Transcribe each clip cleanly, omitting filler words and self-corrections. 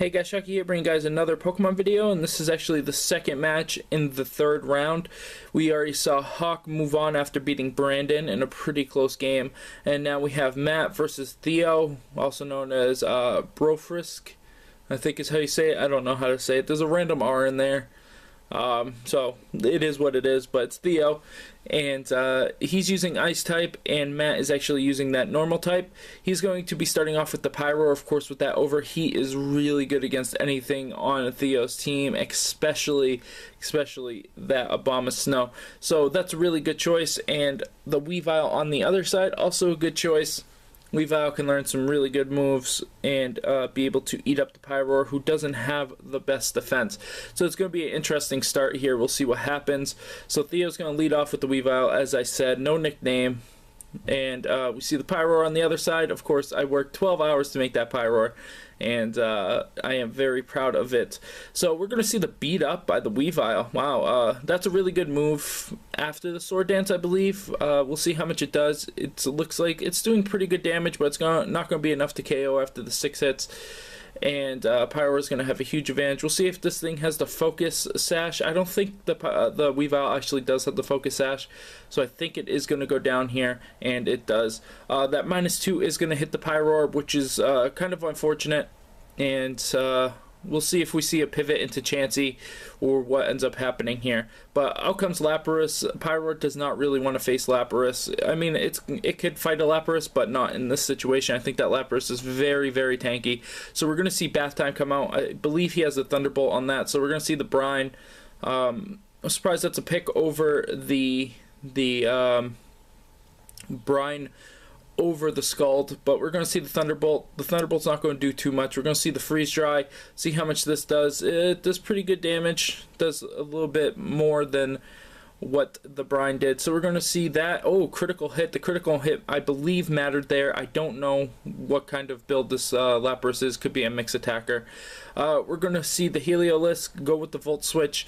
Hey guys, Chucky here, bringing you guys another Pokemon video, and this is actually the second match in the third round. We already saw Hawk move on after beating Brandon in a pretty close game, and now we have Matt versus Theo, also known as Brofrisk, I think is how you say it. I don't know how to say it. There's a random R in there. So it is what it is, but it's Theo, and he's using Ice type, and Matt is actually using that normal type. He's going to be starting off with the Pyro, of course, with that Overheat is really good against anything on Theo's team, especially that Abomasnow. So that's a really good choice, and the Weavile on the other side, also a good choice. Weavile can learn some really good moves and be able to eat up the Pyroar, who doesn't have the best defense. So it's going to be an interesting start here. We'll see what happens. So Theo's going to lead off with the Weavile, as I said, no nickname. And we see the Pyroar on the other side. Of course, I worked 12 hours to make that Pyroar, and I am very proud of it. So we're going to see the beat up by the Weavile. Wow, that's a really good move after the Sword Dance, I believe. We'll see how much it does. It looks like it's doing pretty good damage, but it's not going to be enough to KO after the 6 hits. And Pyro is going to have a huge advantage. We'll see if this thing has the Focus Sash. I don't think the Weavile actually does have the Focus Sash, so I think it is going to go down here, and it does. That -2 is going to hit the Pyro, which is kind of unfortunate, and we'll see if we see a pivot into Chansey or what ends up happening here. But out comes Lapras. Pyro does not really want to face Lapras. I mean, it could fight a Lapras, but not in this situation. I think that Lapras is very, very tanky. So we're going to see Bath Time come out. I believe he has a Thunderbolt on that. So we're going to see the Brine. I'm surprised that's a pick over the Brine over the Scald, but we're going to see the Thunderbolt. The Thunderbolt's not going to do too much. We're going to see the Freeze Dry, see how much this does. It does pretty good damage, does a little bit more than what the Brine did. So we're going to see that. Oh, critical hit. The critical hit, I believe, mattered there. I don't know what kind of build this Lapras is. Could be a mix attacker. We're going to see the Heliolisk go with the Volt Switch.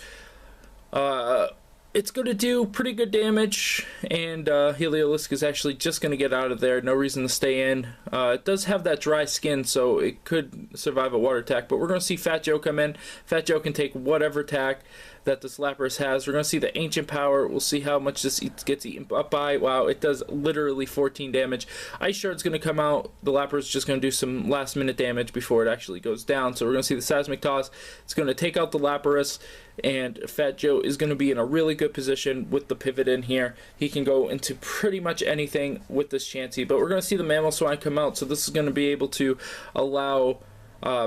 It's going to do pretty good damage, and Heliolisk is actually just going to get out of there. No reason to stay in. It does have that dry skin, so it could survive a water attack, but we're going to see Fat Joe come in. Fat Joe can take whatever attack that this Lapras has. We're going to see the Ancient Power. We'll see how much this gets eaten up by. Wow, it does literally 14 damage. Ice Shard's going to come out. The Lapras is just going to do some last minute damage before it actually goes down. So we're going to see the Seismic Toss. It's going to take out the Lapras, and Fat Joe is going to be in a really good position with the pivot in here. He can go into pretty much anything with this Chansey, but we're going to see the Mamoswine come out, so this is going to be able to allow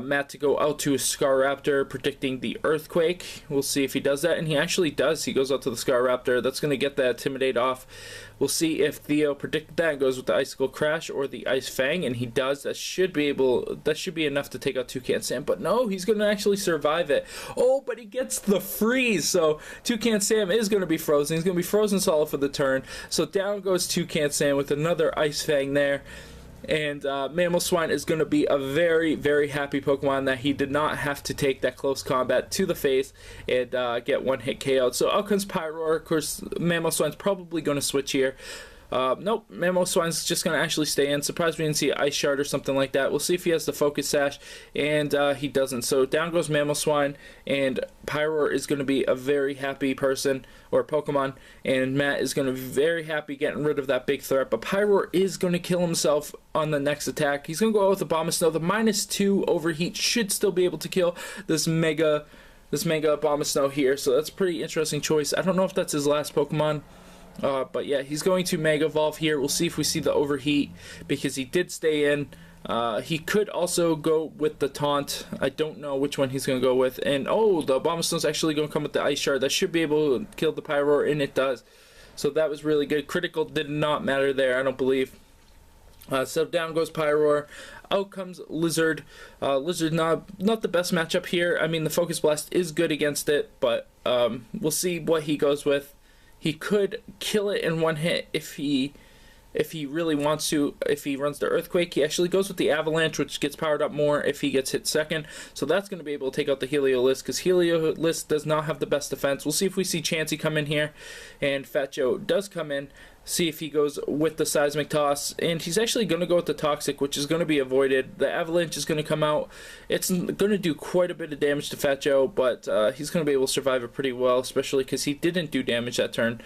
Matt to go out to a Scaraptor, predicting the Earthquake. We'll see if he does that, and he actually does. He goes out to the Scaraptor. That's going to get that Intimidate off. We'll see if Theo predicted that and goes with the Icicle Crash or the Ice Fang, and he does. That should be enough to take out Toucan Sam, but no, he's going to actually survive it. Oh, but he gets the freeze, so Toucan Sam is going to be frozen. He's going to be frozen solid for the turn. So down goes Toucan Sam with another Ice Fang there. And Mamoswine is going to be a very, very happy Pokemon that he did not have to take that close combat to the face and get one hit KO'd. So out comes Pyroar. Of course, Mamoswine's probably going to switch here. Nope, Mamoswine's just going to actually stay in. Surprised we didn't see Ice Shard or something like that. We'll see if he has the Focus Sash, and he doesn't. So down goes Mamoswine, and Pyroar is going to be a very happy person, or Pokemon, and Matt is going to be very happy getting rid of that big threat. But Pyroar is going to kill himself on the next attack. He's going to go out with the Abomasnow. The -2 Overheat should still be able to kill this Mega Abomasnow here, so that's a pretty interesting choice. I don't know if that's his last Pokemon. But yeah, he's going to Mega Evolve here. We'll see if we see the Overheat, because he did stay in. He could also go with the Taunt. I don't know which one he's going to go with. And oh, the Abomasnow's actually going to come with the Ice Shard. That should be able to kill the Pyroar, and it does. So that was really good. Critical did not matter there, I don't believe. So down goes Pyroar. Out comes Lizard. Lizard not the best matchup here. I mean, the Focus Blast is good against it, but we'll see what he goes with. He could kill it in one hit if he if he really wants to. If he runs the Earthquake, he actually goes with the Avalanche, which gets powered up more if he gets hit second. So that's going to be able to take out the Heliolisk, because Heliolisk does not have the best defense. We'll see if we see Chansey come in here, and Fat Joe does come in. See if he goes with the Seismic Toss, and he's actually going to go with the Toxic, which is going to be avoided. The Avalanche is going to come out. It's going to do quite a bit of damage to Fat Joe, but he's going to be able to survive it pretty well, especially because he didn't do damage that turn.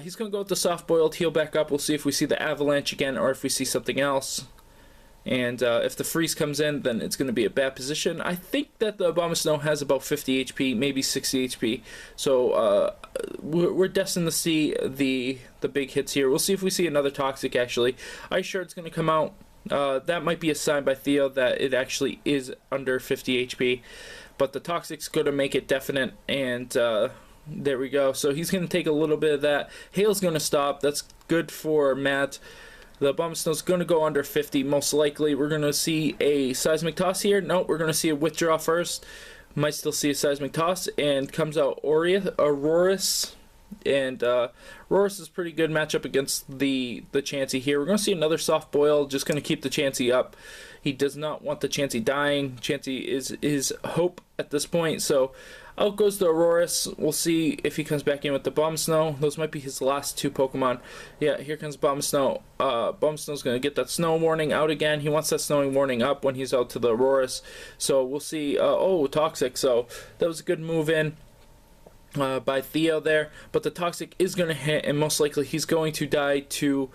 He's going to go with the Soft Boiled, heal back up. We'll see if we see the Avalanche again or if we see something else. And if the freeze comes in, then it's going to be a bad position. I think that the Abomasnow has about 50 HP, maybe 60 HP. So we're destined to see the big hits here. We'll see if we see another Toxic, actually. Ice Shard's going to come out. That might be a sign by Theo that it actually is under 50 HP. But the Toxic's going to make it definite, and there we go. So he's going to take a little bit of that. Hail's going to stop. That's good for Matt. The Abomasnow's going to go under 50, most likely. We're going to see a Seismic Toss here. Nope, we're going to see a Withdraw first. Might still see a Seismic Toss. And comes out Aurorus. And Aurorus is a pretty good matchup against the Chansey here. We're going to see another Soft Boil. Just going to keep the Chansey up. He does not want the Chansey dying. Chansey is his hope at this point. So out goes the Aurorus. We'll see if he comes back in with the Abomasnow. Those might be his last two Pokemon. Yeah, here comes Abomasnow. Abomasnow's going to get that Snow Warning out again. He wants that Snowing Warning up when he's out to the Aurorus. So we'll see. Oh, Toxic. So that was a good move in by Theo there. But the Toxic is going to hit, and most likely he's going to die to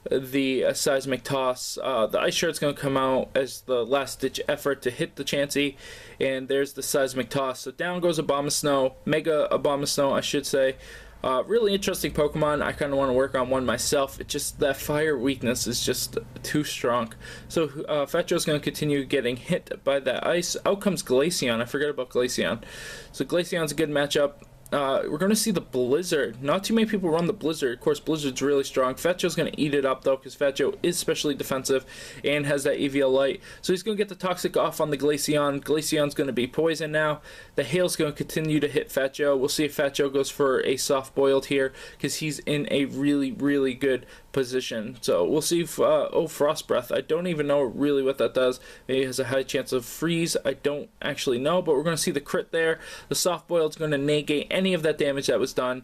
the Seismic Toss. The Ice Shard's going to come out as the last ditch effort to hit the Chansey, and there's the Seismic Toss. So down goes Abomasnow, Mega Abomasnow, I should say. Really interesting Pokemon. I kind of want to work on one myself. It just, that fire weakness is just too strong. So Fat Joe's going to continue getting hit by that ice. Out comes Glaceon. I forgot about Glaceon. So Glaceon's a good matchup. We're going to see the Blizzard. Not too many people run the Blizzard. Of course, Blizzard's really strong. Fat Joe's going to eat it up, though, because Fat Joe is specially defensive and has that EVL Light. So he's going to get the Toxic off on the Glaceon. Glaceon's going to be Poison now. The Hail's going to continue to hit Fat Joe. We'll see if Fat Joe goes for a Soft Boiled here, because he's in a really, really good position. So we'll see if, oh, Frost Breath. I don't even know really what that does. Maybe it has a high chance of freeze. I don't actually know, but we're going to see the crit there. The Soft Boiled's going to negate any of that damage that was done.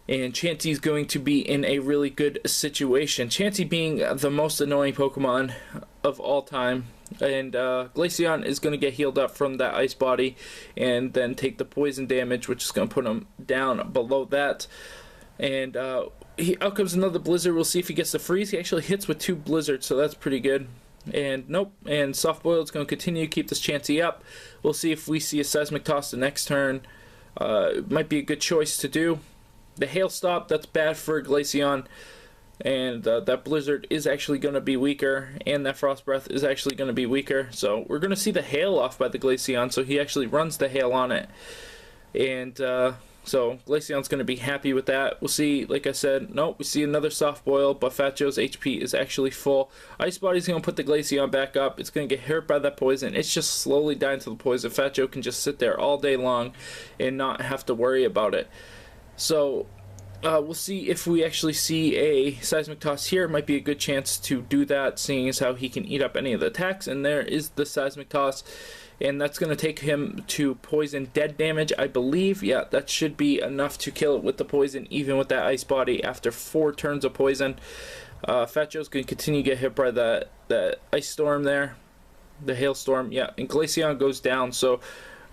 And Chansey's going to be in a really good situation. Chansey being the most annoying Pokemon of all time. And Glaceon is going to get healed up from that Ice Body and then take the poison damage, which is going to put him down below that. And out comes another Blizzard. We'll see if he gets the freeze. He actually hits with 2 Blizzards, so that's pretty good. And nope. And Soft Boiled's going to continue to keep this Chansey up. We'll see if we see a Seismic Toss the next turn. It might be a good choice to do. The Hail Stop, that's bad for Glaceon. And that Blizzard is actually going to be weaker. And that Frost Breath is actually going to be weaker. So we're going to see the Hail off by the Glaceon. So he actually runs the Hail on it. And so Glaceon's going to be happy with that. We'll see, like I said, nope, we see another Soft Boil, but Fat Joe's HP is actually full. Ice Body's going to put the Glaceon back up. It's going to get hurt by that poison. It's just slowly dying to the poison. Fat Joe can just sit there all day long and not have to worry about it. So we'll see if we actually see a Seismic Toss here. It might be a good chance to do that, seeing as how he can eat up any of the attacks. And there is the Seismic Toss. And that's going to take him to poison dead damage, I believe. Yeah, that should be enough to kill it with the poison, even with that Ice Body after 4 turns of poison. Fat Joe's going to continue to get hit by that Ice Storm there. The Hailstorm, yeah. And Glaceon goes down. So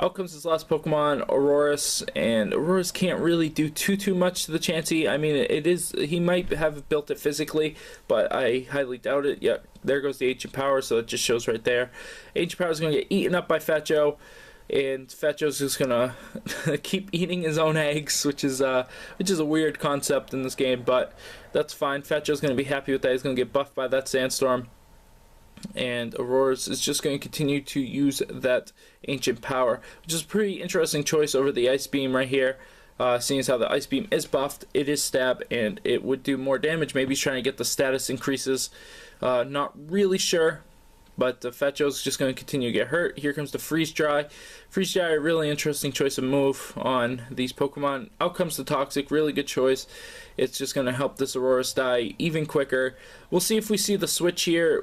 out comes his last Pokemon, Aurorus. And Aurorus can't really do too much to the Chansey. I mean, it is, he might have built it physically, but I highly doubt it. Yeah, there goes the Ancient Power, so it just shows right there. Ancient Power is going to get eaten up by Fat Joe, and Fat Joe's just going to keep eating his own eggs, which is a weird concept in this game, but that's fine. Fat Joe's going to be happy with that. He's going to get buffed by that Sandstorm. And Aurorus is just going to continue to use that Ancient Power, which is a pretty interesting choice over the Ice Beam right here. Seeing as how the Ice Beam is buffed, it is stab, and it would do more damage. Maybe he's trying to get the status increases. Not really sure, but Fat Joe's just going to continue to get hurt. Here comes the Freeze Dry. Freeze Dry, a really interesting choice of move on these Pokemon. Out comes the Toxic, really good choice. It's just going to help this Aurorus die even quicker. We'll see if we see the switch here.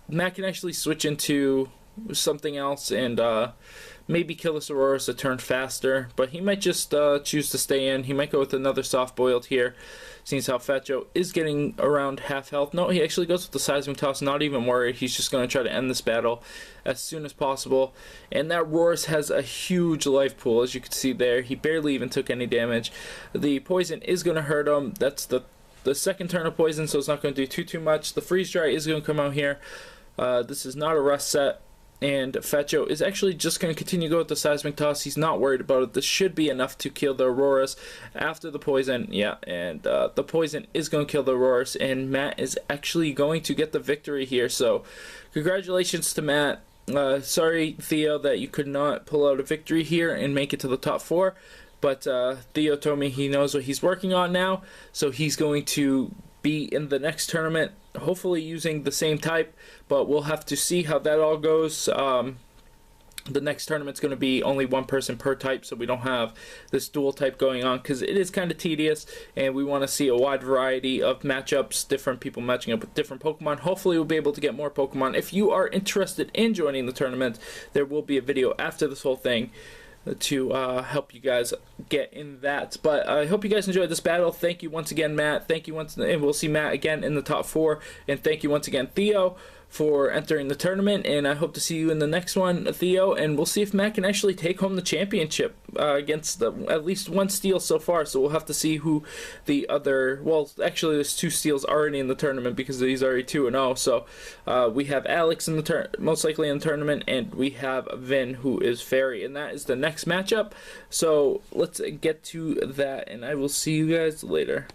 Matt can actually switch into something else and maybe kill this Aurorus a turn faster, but he might just choose to stay in. He might go with another Soft Boiled here, seeing as how Fat Joe is getting around half health. No, he actually goes with the Seismic Toss, not even worried. He's just going to try to end this battle as soon as possible. And that Aurorus has a huge life pool, as you can see there. He barely even took any damage. The poison is going to hurt him. That's the second turn of poison, so it's not going to do too much. The Freeze Dry is going to come out here. This is not a rest set. And Fat Joe is actually just going to continue to go with the Seismic Toss. He's not worried about it. This should be enough to kill the Aurorus after the poison. Yeah, and the poison is going to kill the Aurorus. And Matt is actually going to get the victory here. So, congratulations to Matt. Sorry, Theo, that you could not pull out a victory here and make it to the top 4. But Theo told me he knows what he's working on now. So, he's going to be in the next tournament, hopefully using the same type, but we'll have to see how that all goes. The next tournament's going to be only one person per type, so we don't have this dual type going on, because it is kind of tedious, and we want to see a wide variety of matchups, different people matching up with different Pokemon. Hopefully we'll be able to get more Pokemon. If you are interested in joining the tournament, there will be a video after this whole thing to help you guys get in that. But I hope you guys enjoyed this battle. Thank you once again, Matt. Thank you and we'll see Matt again in the top 4. And thank you once again, Theo, for entering the tournament. And I hope to see you in the next one, Theo. And we'll see if Matt can actually take home the championship against at least one steal so far. So we'll have to see who the other. Well, actually, there's 2 steals already in the tournament because he's already 2-0. So we have Alex in the most likely in the tournament, and we have Vin, who is Fairy, and that is the next matchup. So let's get to that, and I will see you guys later.